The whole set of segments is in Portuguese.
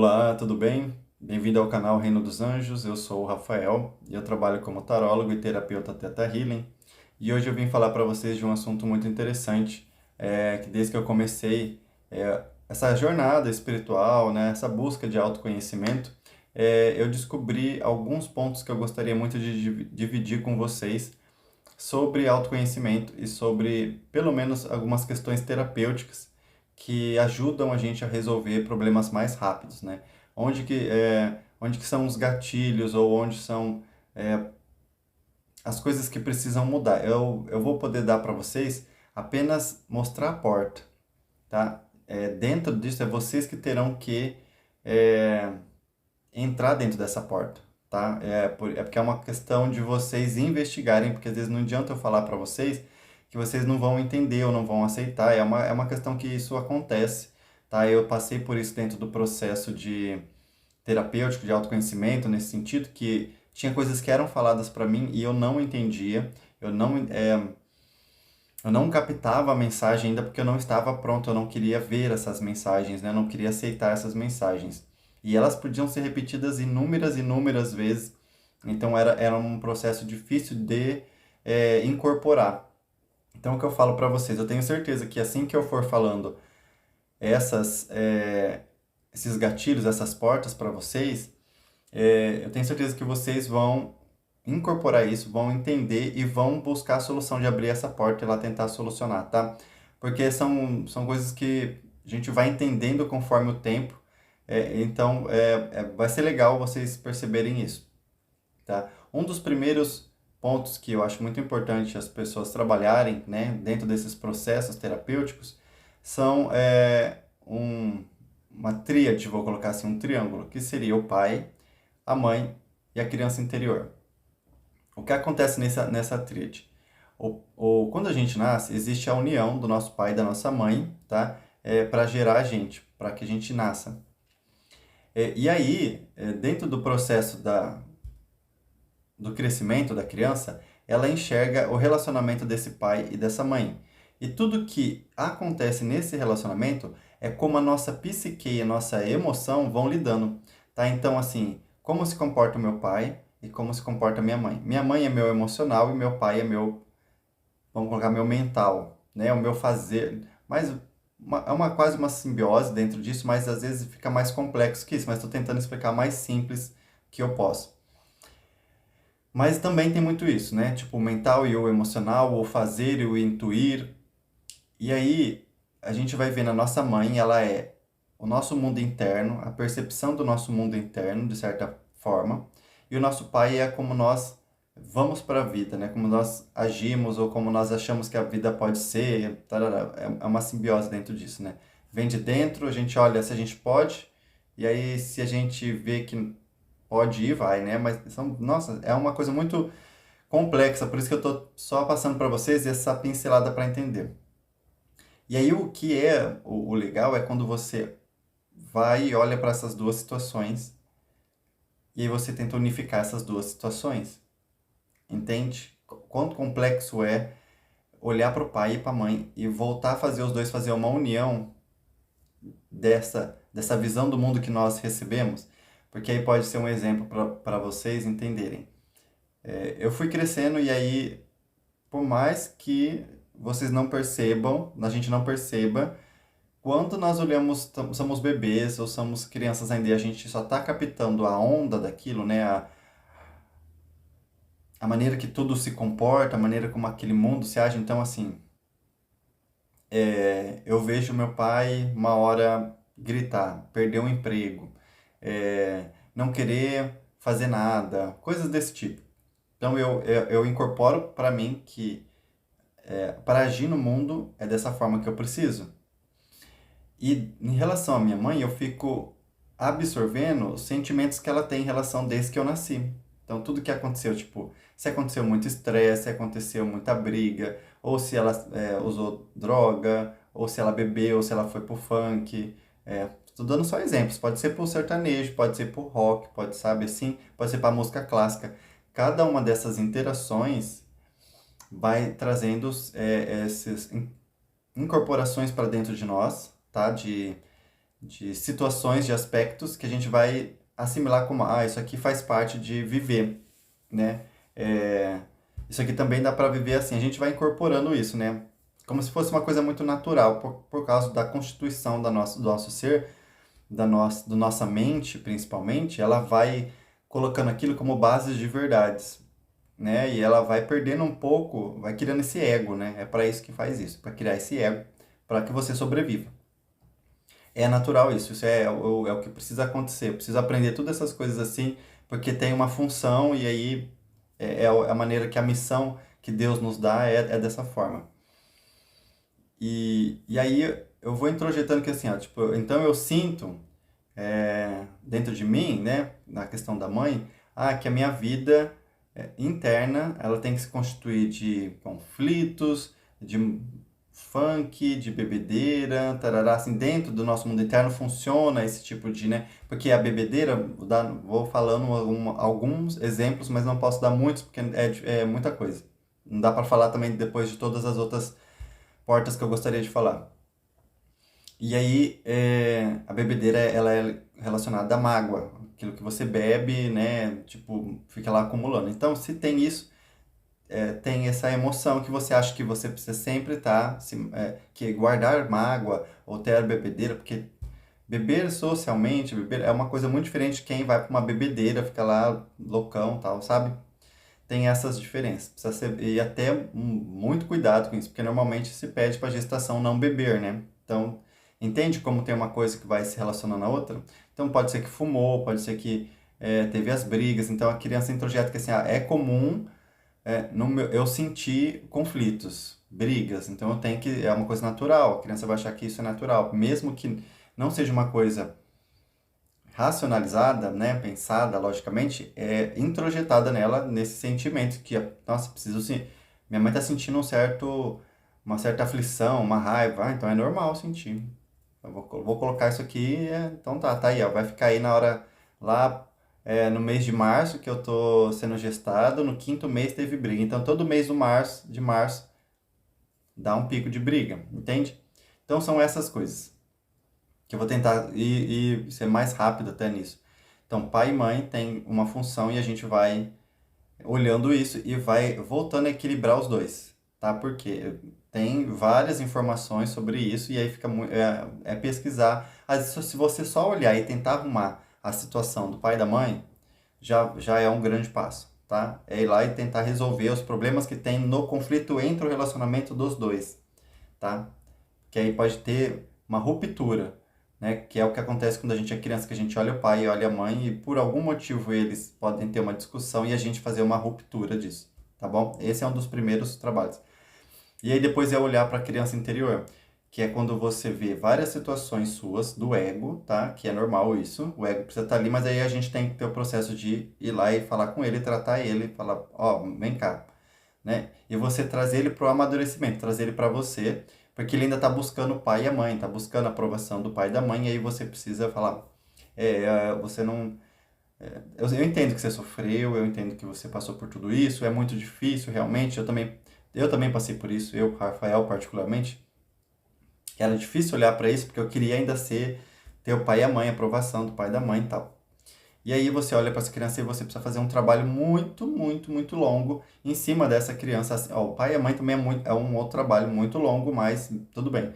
Olá, tudo bem? Bem-vindo ao canal Reino dos Anjos. Eu sou o Rafael e eu trabalho como tarólogo e terapeuta Theta Healing. E hoje eu vim falar para vocês de um assunto muito interessante, que desde que eu comecei essa jornada espiritual, né, essa busca de autoconhecimento, eu descobri alguns pontos que eu gostaria muito de dividir com vocês sobre autoconhecimento e sobre, pelo menos, algumas questões terapêuticas que ajudam a gente a resolver problemas mais rápidos, né? Onde que são os gatilhos ou onde são as coisas que precisam mudar. Eu vou poder dar para vocês apenas mostrar a porta, tá? Dentro disso é vocês que terão que é, entrar dentro dessa porta, tá? É porque é uma questão de vocês investigarem, porque às vezes não adianta eu falar para vocês que vocês não vão entender ou não vão aceitar. É uma questão que isso acontece, tá? Eu passei por isso dentro do processo de terapêutico, de autoconhecimento, nesse sentido, que tinha coisas que eram faladas para mim e eu não entendia, eu não captava a mensagem ainda porque eu não estava pronto, eu não queria ver essas mensagens, né? Eu não queria aceitar essas mensagens. E elas podiam ser repetidas inúmeras, inúmeras vezes. Então era um processo difícil de incorporar. Então o que eu falo para vocês, eu tenho certeza que assim que eu for falando essas, esses gatilhos, essas portas para vocês, eu tenho certeza que vocês vão incorporar isso, vão entender e vão buscar a solução de abrir essa porta e lá tentar solucionar, tá? Porque são coisas que a gente vai entendendo conforme o tempo, então vai ser legal vocês perceberem isso, tá? Um dos primeiros pontos que eu acho muito importante as pessoas trabalharem, né, dentro desses processos terapêuticos, são uma tríade, vou colocar assim, um triângulo, que seria o pai, a mãe e a criança interior. O que acontece nessa tríade? Quando a gente nasce, existe a união do nosso pai e da nossa mãe, tá? Para gerar a gente, para que a gente nasça. E aí, dentro do processo do crescimento da criança, ela enxerga o relacionamento desse pai e dessa mãe. E tudo que acontece nesse relacionamento é como a nossa psique e a nossa emoção vão lidando, tá? Então, assim, como se comporta o meu pai e como se comporta a minha mãe. Minha mãe é meu emocional e meu pai é meu, vamos colocar, meu mental, né? O meu fazer. Mas quase uma simbiose dentro disso, mas às vezes fica mais complexo que isso. Mas estou tentando explicar mais simples que eu posso. Mas também tem muito isso, né? Tipo, o mental e o emocional, o fazer e o intuir. E aí a gente vai ver na nossa mãe, ela é o nosso mundo interno, a percepção do nosso mundo interno, de certa forma. E o nosso pai é como nós vamos para a vida, né? Como nós agimos ou como nós achamos que a vida pode ser. Tarará. É uma simbiose dentro disso, né? Vem de dentro, a gente olha se a gente pode, e aí se a gente vê que pode ir, vai, né? Mas nossa, é uma coisa muito complexa, por isso que eu tô só passando para vocês essa pincelada para entender. E aí o que é o legal é quando você vai e olha para essas duas situações e aí você tenta unificar essas duas situações. Entende? Quanto complexo é olhar para o pai e para a mãe e voltar a fazer os dois fazer uma união dessa visão do mundo que nós recebemos, porque aí pode ser um exemplo para vocês entenderem. Eu fui crescendo e aí, por mais que vocês não percebam, a gente não perceba, quando nós olhamos, somos bebês ou somos crianças ainda e a gente só está captando a onda daquilo, né? A maneira que tudo se comporta, a maneira como aquele mundo se age. Então, assim, eu vejo meu pai uma hora gritar, perder um emprego, não querer fazer nada, coisas desse tipo. Então, eu incorporo para mim que para agir no mundo é dessa forma que eu preciso. E em relação à minha mãe, eu fico absorvendo os sentimentos que ela tem em relação desde que eu nasci. Então, tudo que aconteceu, tipo, se aconteceu muito estresse, se aconteceu muita briga, ou se ela usou droga, ou se ela bebeu, ou se ela foi pro funk. Tô dando só exemplos. Pode ser pro sertanejo, pode ser pro rock, pode, sabe, assim, pode ser pra música clássica. Cada uma dessas interações vai trazendo essas incorporações para dentro de nós, tá? De de situações, de aspectos que a gente vai assimilar como, ah, isso aqui faz parte de viver, né? É, isso aqui também dá para viver assim. A gente vai incorporando isso, né? Como se fosse uma coisa muito natural, por causa da constituição do nosso ser, do nossa mente, principalmente, ela vai colocando aquilo como base de verdades, né? E ela vai perdendo um pouco, vai criando esse ego, né? É para isso que faz isso, para criar esse ego, para que você sobreviva. É natural isso, isso é o que precisa acontecer. Eu preciso aprender todas essas coisas assim, porque tem uma função e aí é a maneira que a missão que Deus nos dá é dessa forma. E aí eu vou introjetando que assim, ó, tipo, então eu sinto dentro de mim, né, na questão da mãe, que a minha vida interna, ela tem que se constituir de conflitos, de funk, de bebedeira, tarará, assim, dentro do nosso mundo interno funciona esse tipo de, né, porque a bebedeira, vou falando alguns exemplos, mas não posso dar muitos, porque é muita coisa. Não dá para falar também depois de todas as outras portas que eu gostaria de falar. E aí, a bebedeira, ela é relacionada à mágoa, aquilo que você bebe, né, tipo, fica lá acumulando. Então, se tem isso, tem essa emoção que você acha que você precisa sempre estar, que guardar mágoa ou ter a bebedeira, porque beber socialmente, beber é uma coisa muito diferente de quem vai para uma bebedeira, fica lá loucão, tal, sabe? Tem essas diferenças. Precisa ser, e até muito cuidado com isso, porque normalmente se pede para a gestação não beber, né? Então, entende como tem uma coisa que vai se relacionando à outra? Então, pode ser que fumou, pode ser que teve as brigas. Então, a criança introjeta que assim, é comum eu sentir conflitos, brigas. Então, eu tenho que. É uma coisa natural. A criança vai achar que isso é natural. Mesmo que não seja uma coisa racionalizada, né, pensada logicamente, introjetada nela nesse sentimento que, nossa, preciso sim. Minha mãe está sentindo uma certa aflição, uma raiva, então é normal sentir. Eu vou colocar isso aqui, então tá aí, ó, vai ficar aí na hora lá no mês de março que eu tô sendo gestado, no quinto mês teve briga, então todo mês de março dá um pico de briga, entende? Então são essas coisas que eu vou tentar ir ser mais rápido até nisso. Então, pai e mãe tem uma função e a gente vai olhando isso e vai voltando a equilibrar os dois, tá? Porque tem várias informações sobre isso e aí fica pesquisar. Às vezes, se você só olhar e tentar arrumar a situação do pai e da mãe, já é um grande passo, tá? É ir lá e tentar resolver os problemas que tem no conflito entre o relacionamento dos dois, tá? Que aí pode ter uma ruptura, né? Que é o que acontece quando a gente é criança, que a gente olha o pai e olha a mãe e por algum motivo eles podem ter uma discussão e a gente fazer uma ruptura disso, tá bom? Esse é um dos primeiros trabalhos. E aí depois é olhar para a criança interior, que é quando você vê várias situações suas do ego, tá? Que é normal isso, o ego precisa estar ali, mas aí a gente tem que ter o processo de ir lá e falar com ele, tratar ele, falar, ó, vem cá, né? E você trazer ele para o amadurecimento, trazer ele para você, porque ele ainda está buscando o pai e a mãe, está buscando a aprovação do pai e da mãe, e aí você precisa falar, você não... eu entendo que você sofreu, eu entendo que você passou por tudo isso, é muito difícil, realmente, eu também passei por isso, eu, Rafael, particularmente, que era difícil olhar para isso, porque eu queria ainda ter o pai e a mãe, a aprovação do pai e da mãe e tal. E aí você olha para essa criança e você precisa fazer um trabalho muito, muito, muito longo em cima dessa criança. Assim, ó, o pai e a mãe também é um outro trabalho muito longo, mas tudo bem.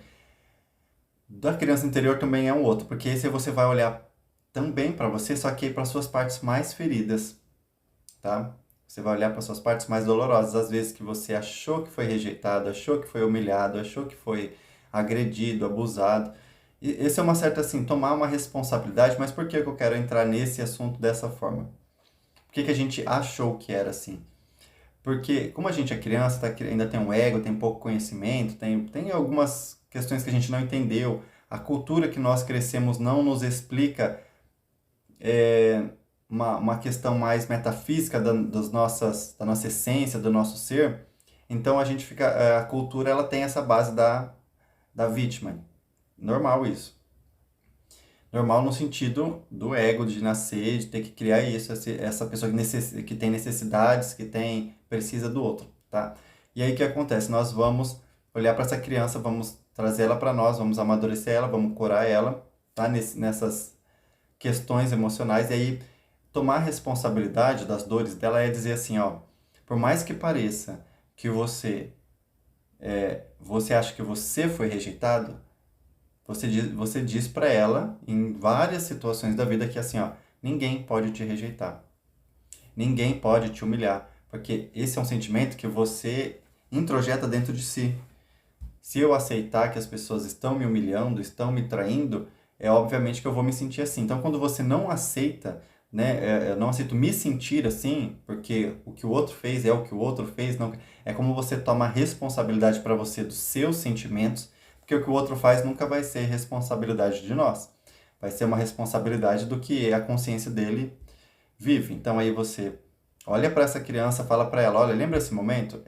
Da criança interior também é um outro, porque esse você vai olhar também para você, só que para suas partes mais feridas, tá? Você vai olhar para suas partes mais dolorosas, às vezes que você achou que foi rejeitado, achou que foi humilhado, achou que foi agredido, abusado. E esse é uma certa assim, tomar uma responsabilidade, mas por que que eu quero entrar nesse assunto dessa forma? Por que que a gente achou que era assim? Porque como a gente é criança, ainda tem um ego, tem pouco conhecimento, tem algumas questões que a gente não entendeu, a cultura que nós crescemos não nos explica uma questão mais metafísica da nossa essência, do nosso ser. Então a gente fica, a cultura ela tem essa base da vítima. Normal isso. Normal no sentido do ego, de nascer, de ter que criar isso, essa pessoa que tem necessidades, precisa do outro, tá? E aí o que acontece? Nós vamos olhar para essa criança, vamos trazer ela para nós, vamos amadurecer ela, vamos curar ela, tá? Nessas questões emocionais. E aí, tomar responsabilidade das dores dela é dizer assim, ó, por mais que pareça que você acha que você foi rejeitado, você diz para ela, em várias situações da vida, que assim, ó, ninguém pode te rejeitar. Ninguém pode te humilhar, porque esse é um sentimento que você introjeta dentro de si. Se eu aceitar que as pessoas estão me humilhando, estão me traindo, é obviamente que eu vou me sentir assim. Então, quando você não aceita, né, eu não aceito me sentir assim, porque o que o outro fez é o que o outro fez, não, é como você toma responsabilidade para você dos seus sentimentos, porque o que o outro faz nunca vai ser responsabilidade de nós. Vai ser uma responsabilidade do que a consciência dele vive. Então aí você olha para essa criança, fala para ela, olha, lembra esse momento?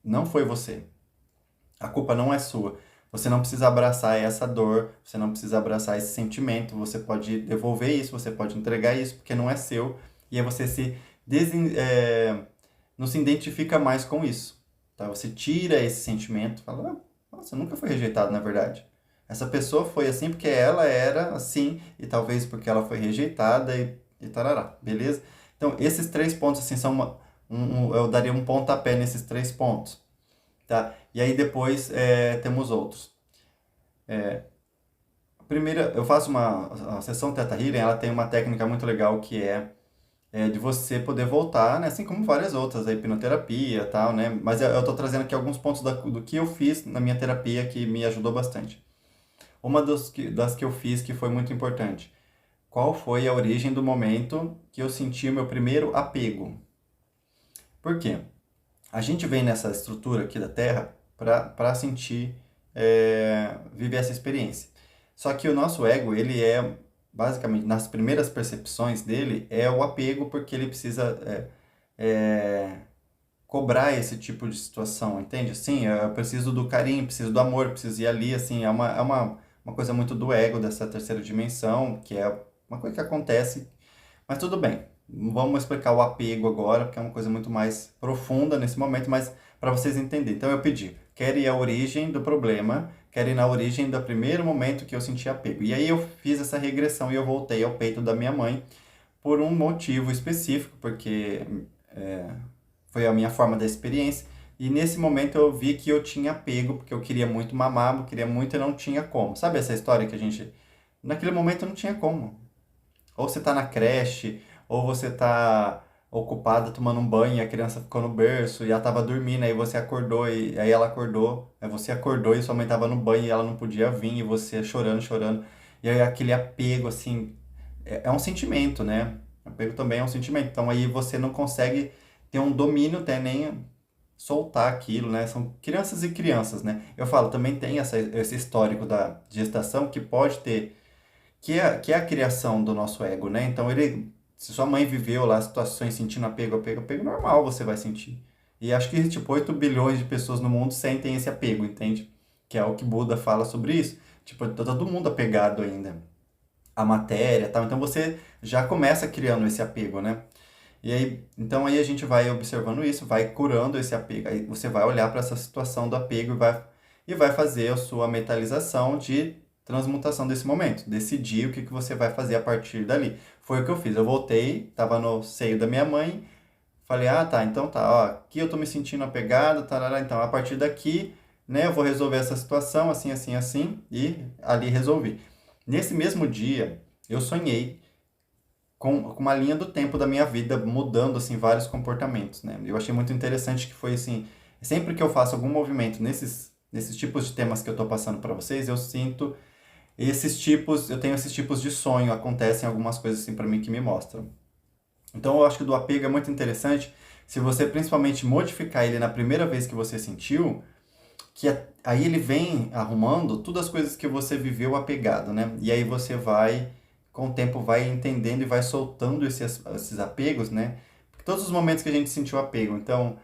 Não foi você. A culpa não é sua. Você não precisa abraçar essa dor, você não precisa abraçar esse sentimento, você pode devolver isso, você pode entregar isso, porque não é seu. E aí você não se identifica mais com isso. Tá? Você tira esse sentimento, fala, nossa, nunca foi rejeitado, na verdade. Essa pessoa foi assim porque ela era assim, e talvez porque ela foi rejeitada e tarará, beleza? Então, esses 3 pontos, assim, são eu daria um pontapé nesses 3 pontos, tá? E aí depois temos outros. Primeiro, eu faço a sessão Theta Healing, ela tem uma técnica muito legal que é de você poder voltar, né? Assim como várias outras, a hipnoterapia e tal, né? Mas eu tô trazendo aqui alguns pontos do que eu fiz na minha terapia que me ajudou bastante. Uma das que eu fiz que foi muito importante. Qual foi a origem do momento que eu senti o meu primeiro apego? Por quê? A gente vem nessa estrutura aqui da Terra para sentir, viver essa experiência. Só que o nosso ego, ele basicamente, nas primeiras percepções dele, é o apego, porque ele precisa cobrar esse tipo de situação, entende? Assim, eu preciso do carinho, preciso do amor, preciso ir ali, assim, uma coisa muito do ego, dessa terceira dimensão, que é uma coisa que acontece, mas tudo bem. Vamos explicar o apego agora, porque é uma coisa muito mais profunda nesse momento, mas para vocês entenderem. Então eu pedi, quero ir à origem do problema, quero ir na origem do primeiro momento que eu senti apego. E aí eu fiz essa regressão e eu voltei ao peito da minha mãe por um motivo específico, porque foi a minha forma da experiência. E nesse momento eu vi que eu tinha apego, porque eu queria muito mamar, eu queria muito e não tinha como. Sabe essa história que a gente... Naquele momento não tinha como. Ou você tá na creche, ou você tá ocupada tomando um banho e a criança ficou no berço e ela tava dormindo, aí você acordou e aí ela acordou, aí você acordou e sua mãe tava no banho e ela não podia vir e você chorando, chorando. E aí aquele apego, assim, é um sentimento, né? Apego também é um sentimento. Então aí você não consegue ter um domínio até nem soltar aquilo, né? São crianças e crianças, né? Eu falo, também tem esse histórico da gestação que pode ter que é a criação do nosso ego, né? Então, se sua mãe viveu lá situações sentindo apego normal você vai sentir. E acho que, tipo, 8 bilhões de pessoas no mundo sentem esse apego, entende? Que é o que Buda fala sobre isso. Tipo, tá todo mundo apegado ainda à matéria, tal. Então, você já começa criando esse apego, né? E aí, então aí a gente vai observando isso, vai curando esse apego. Aí você vai olhar para essa situação do apego e vai fazer a sua mentalização de transmutação desse momento. Decidir o que você vai fazer a partir dali. Foi o que eu fiz. Eu voltei, estava no seio da minha mãe, falei, ah, tá, então tá, ó, aqui eu tô me sentindo apegado, tarará, então a partir daqui, né, eu vou resolver essa situação, assim, assim, assim, e ali resolvi. Nesse mesmo dia, eu sonhei com uma linha do tempo da minha vida mudando assim vários comportamentos, né? Eu achei muito interessante que foi assim, sempre que eu faço algum movimento nesses tipos de temas que eu tô passando para vocês, eu tenho esses tipos de sonho, acontecem algumas coisas assim para mim que me mostram. Então eu acho que do apego é muito interessante se você principalmente modificar ele na primeira vez que você sentiu, aí ele vem arrumando todas as coisas que você viveu apegado, né? E aí você com o tempo, vai entendendo e vai soltando esses apegos, né? Porque todos os momentos que a gente sentiu apego, então,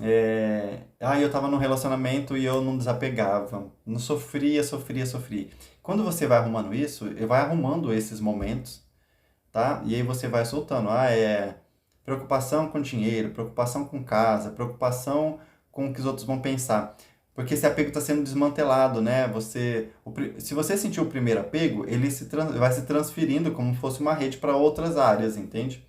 eu tava num relacionamento e eu não desapegava, não sofria, sofria, sofria. Quando você vai arrumando isso, vai arrumando esses momentos, tá? E aí você vai soltando, preocupação com dinheiro, preocupação com casa, preocupação com o que os outros vão pensar. porque esse apego está sendo desmantelado, né? Se você sentir o primeiro apego, ele vai se transferindo como se fosse uma rede para outras áreas, entende?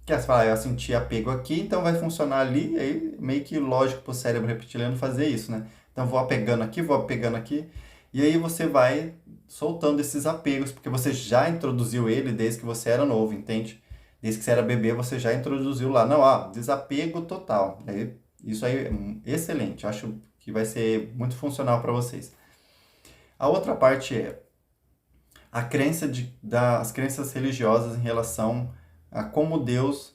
Que você fala, eu senti apego aqui, então vai funcionar ali, aí meio que lógico para o cérebro reptiliano fazer isso, né? Então vou apegando aqui, e aí você vai soltando esses apegos, porque você já introduziu ele desde que você era novo, entende? Desde que você era bebê, você já introduziu lá. Não, desapego total. Isso aí é excelente, acho que vai ser muito funcional para vocês. A outra parte é das crenças religiosas em relação a como Deus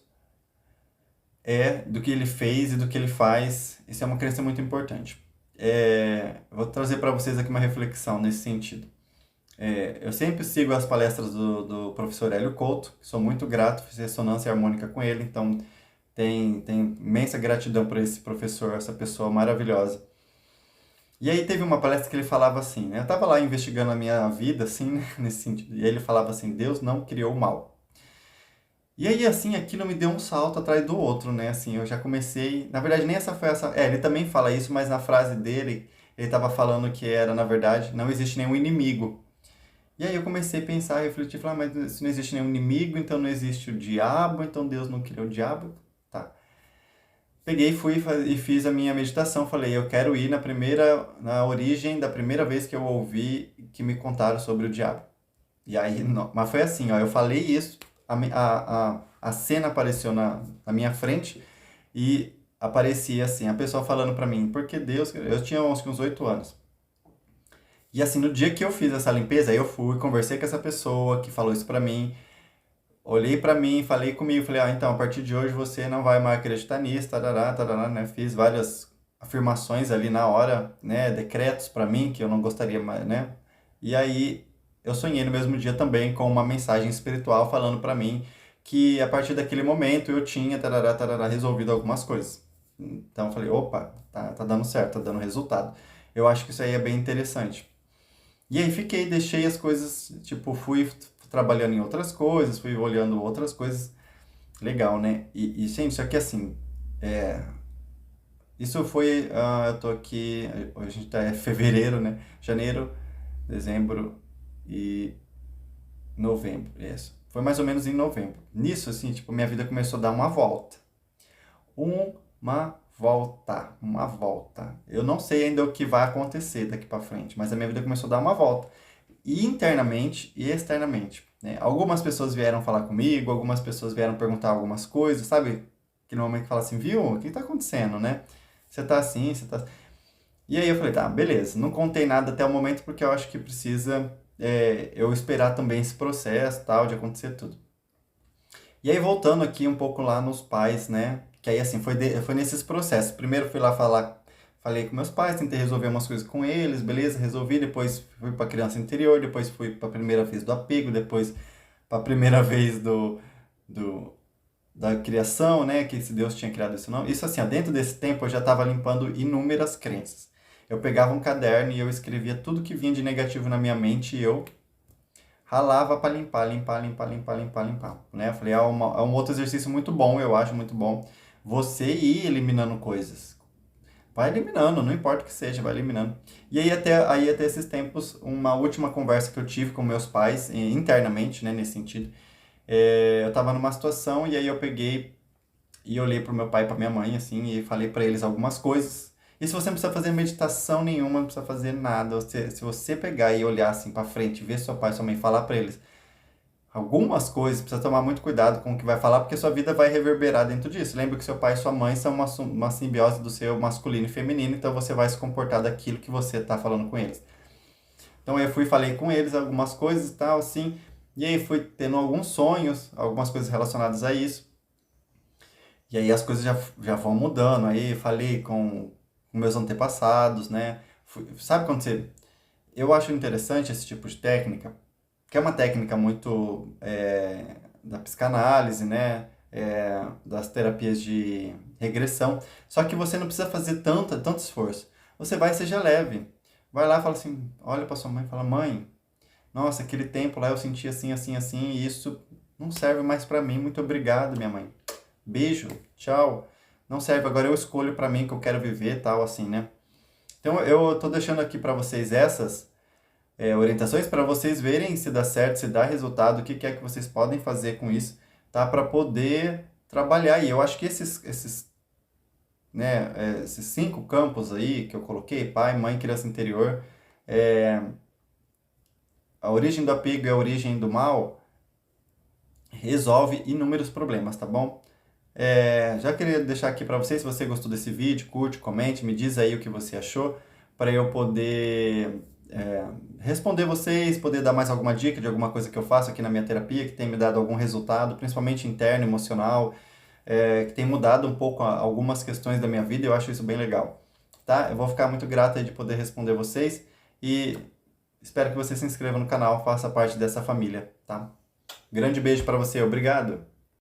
é, do que ele fez e do que ele faz. Isso é uma crença muito importante. Vou trazer para vocês aqui uma reflexão nesse sentido. Eu sempre sigo as palestras do professor Hélio Couto, que sou muito grato, fiz ressonância harmônica com ele, então tem imensa gratidão por esse professor, essa pessoa maravilhosa. E aí teve uma palestra que ele falava assim, né? Eu estava lá investigando a minha vida, assim, né? Nesse sentido, e ele falava assim, Deus não criou o mal. E aí, assim, aquilo me deu um salto atrás do outro, né? Assim, eu já comecei. Na verdade, nem essa foi essa. Ele também fala isso, mas na frase dele, ele estava falando que era, na verdade, não existe nenhum inimigo. E aí eu comecei a pensar, refletir, falar, mas se não existe nenhum inimigo, então não existe o diabo, então Deus não criou o diabo. Tá. Peguei, e fiz a minha meditação. Falei, eu quero ir na origem da primeira vez que eu ouvi que me contaram sobre o diabo. E aí, mas foi assim, ó, eu falei isso, a cena apareceu na minha frente e aparecia assim, a pessoa falando pra mim, porque Deus, eu tinha uns 8 anos. E assim, no dia que eu fiz essa limpeza, aí eu fui, conversei com essa pessoa que falou isso pra mim, olhei pra mim, falei comigo, falei, então, a partir de hoje você não vai mais acreditar nisso, tarará, tarará, né? Fiz várias afirmações ali na hora, né? Decretos pra mim que eu não gostaria mais, né? E aí eu sonhei no mesmo dia também com uma mensagem espiritual falando pra mim que a partir daquele momento eu tinha, tarará, tarará, resolvido algumas coisas. Então eu falei, opa, tá dando certo, tá dando resultado. Eu acho que isso aí é bem interessante. E aí deixei as coisas, tipo, fui trabalhando em outras coisas, fui olhando outras coisas. Legal, né? Gente, só que assim, é, isso foi, eu tô aqui, hoje a gente tá em fevereiro, né? Janeiro, dezembro e novembro, isso. Foi mais ou menos em novembro. Nisso, assim, tipo, minha vida começou a dar uma volta. Uma volta. Eu não sei ainda o que vai acontecer daqui pra frente, mas a minha vida começou a dar uma volta. E internamente e externamente, né? Algumas pessoas vieram falar comigo, algumas pessoas vieram perguntar algumas coisas, sabe? Aquele momento que fala assim, viu? O que tá acontecendo, né? Você tá assim, você tá... E aí eu falei, tá, beleza. Não contei nada até o momento porque eu acho que precisa eu esperar também esse processo, tal, de acontecer tudo. E aí voltando aqui um pouco lá nos pais, né? Que aí assim, foi nesses processos. Primeiro fui lá falei com meus pais, tentei resolver umas coisas com eles, beleza, resolvi, depois fui para criança interior, depois fui para a primeira vez do apego, depois para a primeira vez do da criação, né, que se Deus tinha criado isso não. Isso assim, ó, dentro desse tempo eu já estava limpando inúmeras crenças. Eu pegava um caderno e eu escrevia tudo que vinha de negativo na minha mente e eu ralava para limpar, né? Eu falei, é um outro exercício muito bom, eu acho muito bom. Você ir eliminando coisas. Vai eliminando, não importa o que seja, vai eliminando. E aí até esses tempos, uma última conversa que eu tive com meus pais, internamente, né, nesse sentido, eu tava numa situação e aí eu peguei e olhei pro meu pai e pra minha mãe, assim, e falei pra eles algumas coisas. E se você não precisa fazer meditação nenhuma, não precisa fazer nada, se você pegar e olhar assim pra frente, ver seu pai e sua mãe falar pra eles algumas coisas, precisa tomar muito cuidado com o que vai falar, porque sua vida vai reverberar dentro disso. Lembra que seu pai e sua mãe são uma simbiose do seu masculino e feminino, então você vai se comportar daquilo que você tá falando com eles. Então eu fui e falei com eles algumas coisas e tal, assim, e aí fui tendo alguns sonhos, algumas coisas relacionadas a isso. E aí as coisas já vão mudando. Aí falei com meus antepassados, né? Sabe quando você. Eu acho interessante esse tipo de técnica, que é uma técnica muito da psicanálise, né? Das terapias de regressão. Só que você não precisa fazer tanto esforço. Você vai e seja leve. Vai lá e fala assim, olha para sua mãe e fala, mãe, nossa, aquele tempo lá eu senti assim, assim, assim, e isso não serve mais para mim. Muito obrigado, minha mãe. Beijo, tchau. Não serve, agora eu escolho pra mim que eu quero viver, tal, assim, né? Então eu estou deixando aqui para vocês essas orientações para vocês verem se dá certo, se dá resultado, o que é que vocês podem fazer com isso, tá? Para poder trabalhar. E eu acho que esses 5 campos aí que eu coloquei, pai, mãe, criança interior, é, a origem do apego e a origem do mal, resolve inúmeros problemas, tá bom? Já queria deixar aqui para vocês, se você gostou desse vídeo, curte, comente, me diz aí o que você achou, para eu poder responder vocês, poder dar mais alguma dica de alguma coisa que eu faço aqui na minha terapia, que tem me dado algum resultado, principalmente interno, emocional, que tem mudado um pouco algumas questões da minha vida, eu acho isso bem legal, tá? Eu vou ficar muito grato aí de poder responder vocês e espero que você se inscreva no canal, faça parte dessa família, tá? Grande beijo para você, obrigado!